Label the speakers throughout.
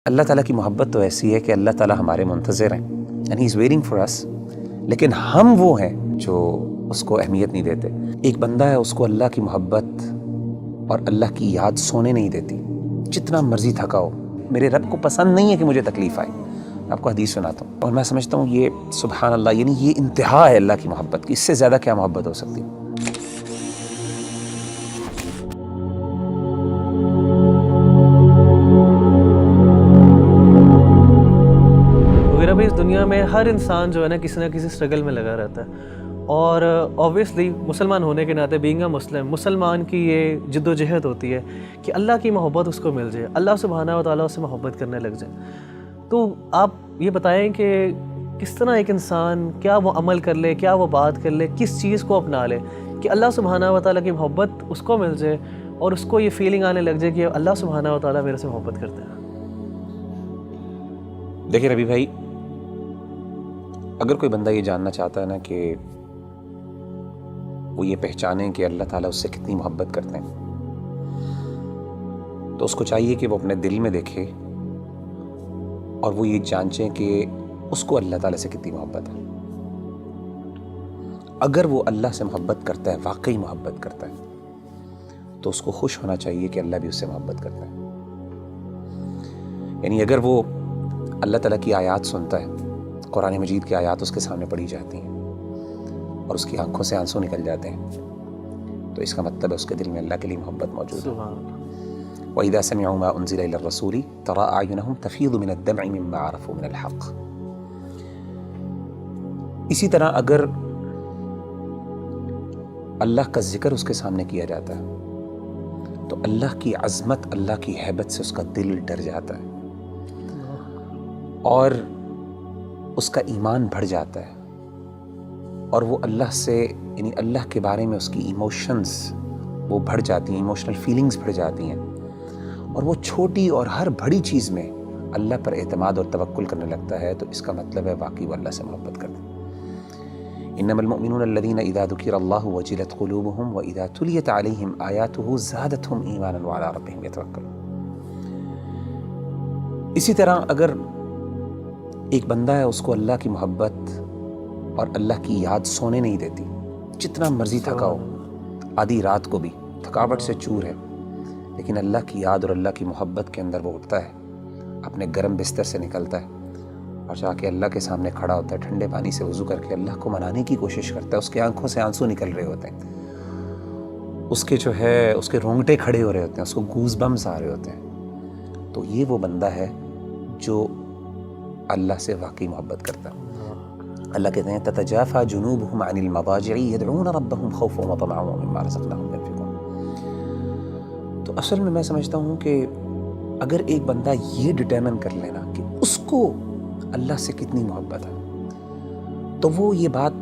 Speaker 1: اللہ تعالیٰ کی محبت تو ایسی ہے کہ اللہ تعالیٰ ہمارے منتظر ہیں and he is waiting for us, لیکن ہم وہ ہیں جو اس کو اہمیت نہیں دیتے۔ ایک بندہ ہے، اس کو اللہ کی محبت اور اللہ کی یاد سونے نہیں دیتی، جتنا مرضی تھکا ہو۔ میرے رب کو پسند نہیں ہے کہ مجھے تکلیف آئے۔ آپ کو حدیث سناتا ہوں اور میں سمجھتا ہوں یہ سبحان اللہ، یعنی یہ انتہا ہے اللہ کی محبت کی، اس سے زیادہ کیا محبت ہو سکتی ہے؟
Speaker 2: اس دنیا میں ہر انسان جو ہے نا کسی نہ کسی اسٹرگل میں لگا رہتا ہے، اور اوبویسلی مسلمان ہونے کے ناطے بینگ اے مسلمان کی یہ جد و جہد ہوتی ہے کہ اللہ کی محبت اس کو مل جائے، اللہ سبحانہ و تعالیٰ اس سے محبت کرنے لگ جائے۔ تو آپ یہ بتائیں کہ کس طرح ایک انسان کیا وہ عمل کر لے، کیا وہ بات کر لے، کس چیز کو اپنا لے کہ اللہ سبحانہ و تعالیٰ کی محبت اس کو مل جائے اور اس کو یہ فیلنگ آنے لگ جائے کہ اللہ سبحانہ و تعالیٰ میرے سے محبت کرتے ہیں۔
Speaker 1: دیکھیں ربی بھائی، اگر کوئی بندہ یہ جاننا چاہتا ہے نا کہ وہ یہ پہچانے کہ اللہ تعالیٰ اس سے کتنی محبت کرتے ہیں، تو اس کو چاہیے کہ وہ اپنے دل میں دیکھے اور وہ یہ جانچیں کہ اس کو اللہ تعالیٰ سے کتنی محبت ہے۔ اگر وہ اللہ سے محبت کرتا ہے، واقعی محبت کرتا ہے، تو اس کو خوش ہونا چاہیے کہ اللہ بھی اس سے محبت کرتا ہے۔ یعنی اگر وہ اللہ تعالیٰ کی آیات سنتا ہے، قرآن مجید کی آیات اس کے سامنے پڑھی جاتی ہیں اور اس کی آنکھوں سے آنسو نکل جاتے ہیں، تو اس کا مطلب ہے اس کے دل میں اللہ کے لیے محبت موجود ہے۔ وَإِذَا سَمِعُوا مَا أُنزِلَ إِلَى الرَّسُولِ تَرَىٰ أَعْيُنَهُمْ تَفِيضُ مِنَ الدَّمْعِ مِمَّا عَرَفُوا مِنَ الْحَقِّ۔ اسی طرح اگر اللہ کا ذکر اس کے سامنے کیا جاتا ہے تو اللہ کی عظمت، اللہ کی ہیبت سے اس کا دل ڈر جاتا ہے اور اس کا ایمان بڑھ جاتا ہے، اور وہ اللہ سے، یعنی اللہ کے بارے میں اس کی ایموشنز وہ بڑھ جاتی ہیں، ایموشنل فیلنگز بڑھ جاتی ہیں، اور وہ چھوٹی اور ہر بڑی چیز میں اللہ پر اعتماد اور توکل کرنے لگتا ہے، تو اس کا مطلب ہے واقعی وہ اللہ سے محبت کرتے ہیں۔ انما المؤمنون الذين اذا ذكر الله وجلت قلوبهم واذا تليت عليهم آياته زادتهم ایمانا وعلى ربهم يتوکلون۔ اسی طرح اگر ایک بندہ ہے، اس کو اللہ کی محبت اور اللہ کی یاد سونے نہیں دیتی، جتنا مرضی تھکا ہو، آدھی رات کو بھی تھکاوٹ سے چور ہے، لیکن اللہ کی یاد اور اللہ کی محبت کے اندر وہ اٹھتا ہے، اپنے گرم بستر سے نکلتا ہے اور جا کے اللہ کے سامنے کھڑا ہوتا ہے، ٹھنڈے پانی سے وضو کر کے اللہ کو منانے کی کوشش کرتا ہے، اس کے آنکھوں سے آنسو نکل رہے ہوتے ہیں، اس کے جو ہے اس کے رونگٹے کھڑے ہو رہے ہوتے ہیں، اس کو گوز بمز آ رہے ہوتے ہیں، تو یہ وہ بندہ ہے جو اللہ سے واقعی محبت کرتا ہے۔ اللہ کہتے ہیں تتجافى جنوبهم عن المضاجع يدعون ربهم خوفا وطمعا ومما رزقناهم ينفقون۔ تو اصل میں سمجھتا ہوں کہ اگر ایک بندہ یہ ڈٹرمن کر لینا کہ اس کو اللہ سے کتنی محبت ہے، تو وہ یہ بات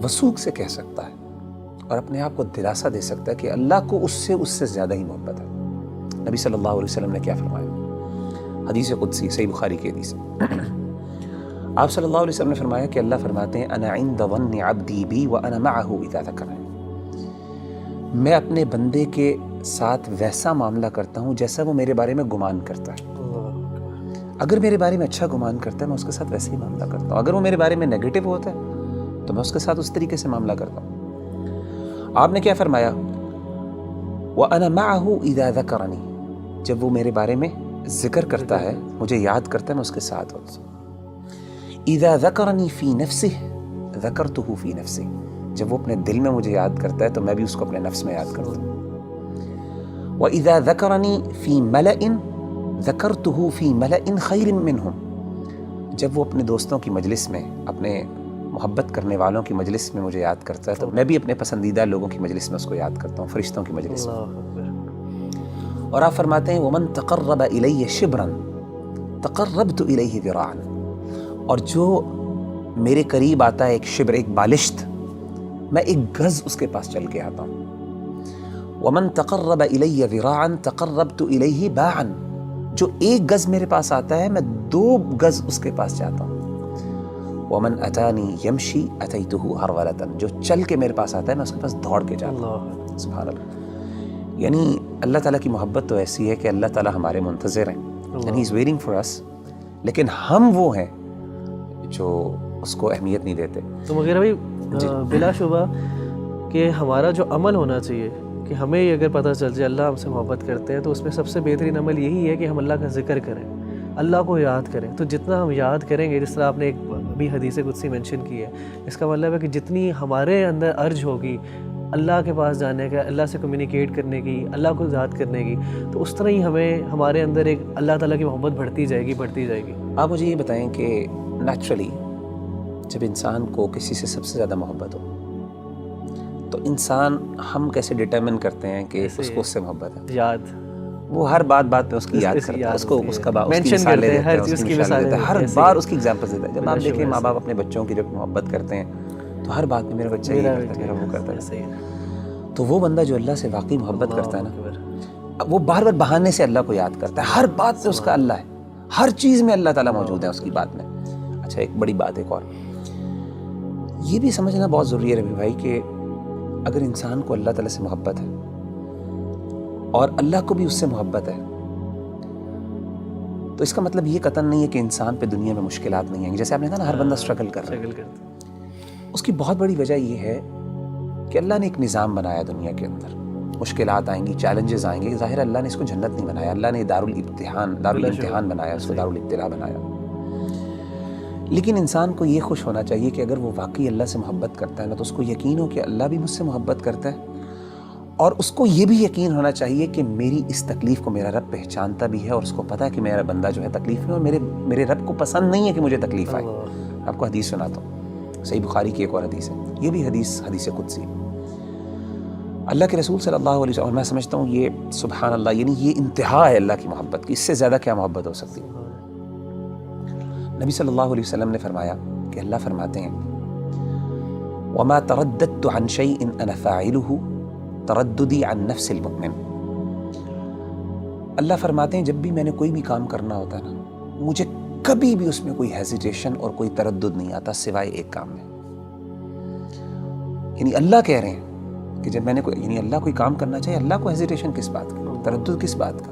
Speaker 1: وثوق سے کہہ سکتا ہے اور اپنے آپ کو دلاسا دے سکتا ہے کہ اللہ کو اس سے زیادہ ہی محبت ہے۔ نبی صلی اللہ علیہ وسلم نے کیا فرمایا؟ حدیث قدسی، صحیح بخاری کی حدیث ہے۔ آپ صلی اللہ علیہ وسلم نے فرمایا کہ اللہ فرماتے ہیں انا عند ظن عبدی بی وانا معه اذا ذکرنی، میں اپنے بندے کے ساتھ ویسا معاملہ کرتا ہوں جیسا وہ میرے بارے میں گمان کرتا ہے۔ اگر میرے بارے میں اچھا گمان کرتا ہے میں اس کے ساتھ ویسے ہی معاملہ کرتا ہوں، اگر وہ میرے بارے میں نیگیٹو ہوتا ہے تو میں اس کے ساتھ اس طریقے سے معاملہ کرتا ہوں۔ آپ نے کیا فرمایا؟ وانا معه اذا ذکرنی، جب وہ میرے بارے میں ذکر کرتا ہے، مجھے یاد کرتا ہے، میں اس کے ساتھ ہوتا ہوں۔ اذا ذکرنی فی نفسہ ذکرتہ فی نفسی، جب وہ اپنے دل میں مجھے یاد کرتا ہے تو میں بھی اس کو اپنے نفس میں یاد کرتا ہوں۔ وَإِذَا ذَكَرَنِي فِي مَلَئٍ ذَكَرْتُهُ فِي مَلَئٍ خَيْرٍ مِّنْهُمْ، جب وہ اپنے دوستوں کی مجلس میں، اپنے محبت کرنے والوں کی مجلس میں مجھے یاد کرتا ہے تو میں بھی اپنے پسندیدہ لوگوں کی مجلس میں اس کو یاد کرتا ہوں، فرشتوں کی مجلس میں۔ اور آپ فرماتے ہیں وَمَن تَقَرَّبَ إِلَيَّ شِبْرًا تَقَرَّبْتُ إِلَيْهِ ذِرَاعًا، اور جو میرے قریب آتا ہے ایک شبر، ایک بالشت، میں ایک گز اس کے پاس چل کے آتا ہوں۔ وَمَن تَقَرَّبَ إِلَيَّ ذِرَاعًا تَقَرَّبْتُ إِلَيْهِ بَاعًا، جو ایک گز میرے پاس آتا ہے میں 2 گز اس کے پاس جاتا ہوں۔ وَمَن أَتَانِي يَمْشِي أَتَيْتُهُ هَرْوَلَةً، جو چل کے میرے پاس آتا ہے میں اس کے پاس دوڑ کے جاتا ہوں۔ سبحان اللہ۔ یعنی اللہ تعالیٰ کی محبت تو ایسی ہے کہ اللہ تعالیٰ ہمارے منتظر ہیں، and he's waiting for us. لیکن ہم وہ ہیں جو اس کو اہمیت نہیں دیتے.
Speaker 2: تو مغیرہ بھائی بلا شبہ کہ ہمارا جو عمل ہونا چاہیے کہ ہمیں یہ اگر پتہ چل جائے اللہ ہم سے محبت کرتے ہیں تو اس میں سب سے بہترین عمل یہی ہے کہ ہم اللہ کا ذکر کریں, اللہ کو یاد کریں. تو جتنا ہم یاد کریں گے, جس طرح آپ نے ایک بھی حدیث قدسی مینشن کی ہے, اس کا مطلب ہے کہ جتنی ہمارے اندر ارج ہوگی اللہ کے پاس جانے کا, اللہ سے کمیونیکیٹ کرنے کی, اللہ کو یاد کرنے کی, تو اس طرح ہی ہمارے اندر ایک اللہ تعالیٰ کی محبت بڑھتی جائے گی.
Speaker 1: آپ مجھے یہ بتائیں کہ نیچرلی جب انسان کو کسی سے سب سے زیادہ محبت ہو تو انسان ہم کیسے ڈٹرمن کرتے ہیں کہ اس کو اس سے محبت ہے؟
Speaker 2: یاد,
Speaker 1: وہ ہر بات پہ اس کی یاد کرتا ہے, اس کو اس کا
Speaker 2: مینشن کرتے ہیں, ہر چیز کی مثالیں دیتے ہیں,
Speaker 1: ہر بار اس کی ایگزامپل دیتا ہے. جب آپ دیکھیں ماں باپ اپنے بچوں کی جب محبت کرتے ہیں تو ہر بات میں میرا بچہ یہ کرتا ہے, میرا وہ کرتا ہے. تو وہ بندہ جو اللہ سے واقعی محبت کرتا ہے نا, وہ بار بار بہانے سے اللہ کو یاد کرتا ہے, ہر بات پہ اس کا اللہ ہے, ہر چیز میں اللہ تعالیٰ موجود ہے اس کی بات میں. اچھا ایک بڑی بات ایک اور یہ بھی سمجھنا بہت ضروری ہے ربی بھائی کہ اگر انسان کو اللہ تعالیٰ سے محبت ہے اور اللہ کو بھی اس سے محبت ہے تو اس کا مطلب یہ قطعاً نہیں ہے کہ انسان پہ دنیا میں مشکلات نہیں ہیں. جیسے آپ نے کہا نا ہر بندہ اسٹرگل کر رہا ہے, اس کی بہت بڑی وجہ یہ ہے کہ اللہ نے ایک نظام بنایا دنیا کے اندر. مشکلات آئیں گی, چیلنجز آئیں گے, ظاہر اللہ نے اس کو جنت نہیں بنایا, اللہ نے دارالامتحان بنایا, اس کو دارالابتلاء بنایا. لیکن انسان کو یہ خوش ہونا چاہیے کہ اگر وہ واقعی اللہ سے محبت کرتا ہے نا تو اس کو یقین ہو کہ اللہ بھی مجھ سے محبت کرتا ہے, اور اس کو یہ بھی یقین ہونا چاہیے کہ میری اس تکلیف کو میرا رب پہچانتا بھی ہے, اور اس کو پتہ ہے کہ میرا بندہ جو ہے تکلیف میں, اور میرے رب کو پسند نہیں ہے کہ مجھے تکلیف آئے. آپ کو حدیث سناتا ہوں, صحیح بخاری کی ایک اور حدیث ہے, یہ بھی حدیث قدسی. اللہ کے رسول صلی اللہ علیہ وسلم, اور میں سمجھتا ہوں یہ سبحان اللہ, یعنی یہ انتہا ہے اللہ کی محبت کی, اس سے زیادہ کیا محبت ہو سکتی ہے. نبی صلی اللہ علیہ وسلم نے فرمایا کہ اللہ فرماتے ہیں وَمَا تَرَدَّدْتُ عَنْ شَيْءٍ أَنَا فَاعِلُهُ تَرَدُّدِي عَنْ نَفْسِ الْمُؤْمِنِ. اللہ فرماتے ہیں جب بھی میں نے کوئی بھی کام کرنا ہوتا ہے نا, مجھے کبھی بھی اس میں کوئی ہیزیٹیشن اور کوئی تردد نہیں آتا سوائے ایک کام میں. یعنی اللہ کہہ رہے ہیں کہ جب میں نے یعنی اللہ کوئی کام کرنا چاہیے, اللہ کو ہیزیٹیشن کس بات کا, تردد کس بات کا؟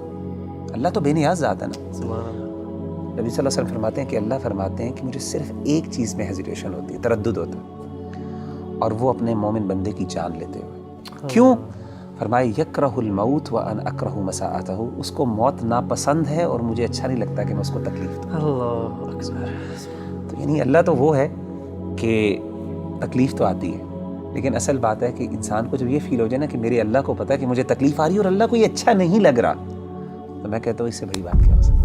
Speaker 1: اللہ تو بے نیاز ذات ہے نا. نبی صلی اللہ علیہ وسلم فرماتے ہیں کہ اللہ فرماتے ہیں کہ مجھے صرف ایک چیز میں ہیزیٹیشن ہوتی ہے, تردد ہوتا ہے, اور وہ اپنے مومن بندے کی جان لیتے ہوئے. کیوں؟ فرمائے یکرہ الموت وانا اکرہ مساءتہ, اس کو موت ناپسند ہے اور مجھے اچھا نہیں لگتا کہ میں اس کو تکلیف دوں.
Speaker 2: اللہ اکبر.
Speaker 1: تو یعنی اللہ تو وہ ہے کہ تکلیف تو آتی ہے, لیکن اصل بات ہے کہ انسان کو جب یہ فیل ہو جائے نا کہ میرے اللہ کو پتہ ہے کہ مجھے تکلیف آ رہی ہے اور اللہ کو یہ اچھا نہیں لگ رہا, تو میں کہتا ہوں اس سے بڑی بات کیا ہو سکتی ہے.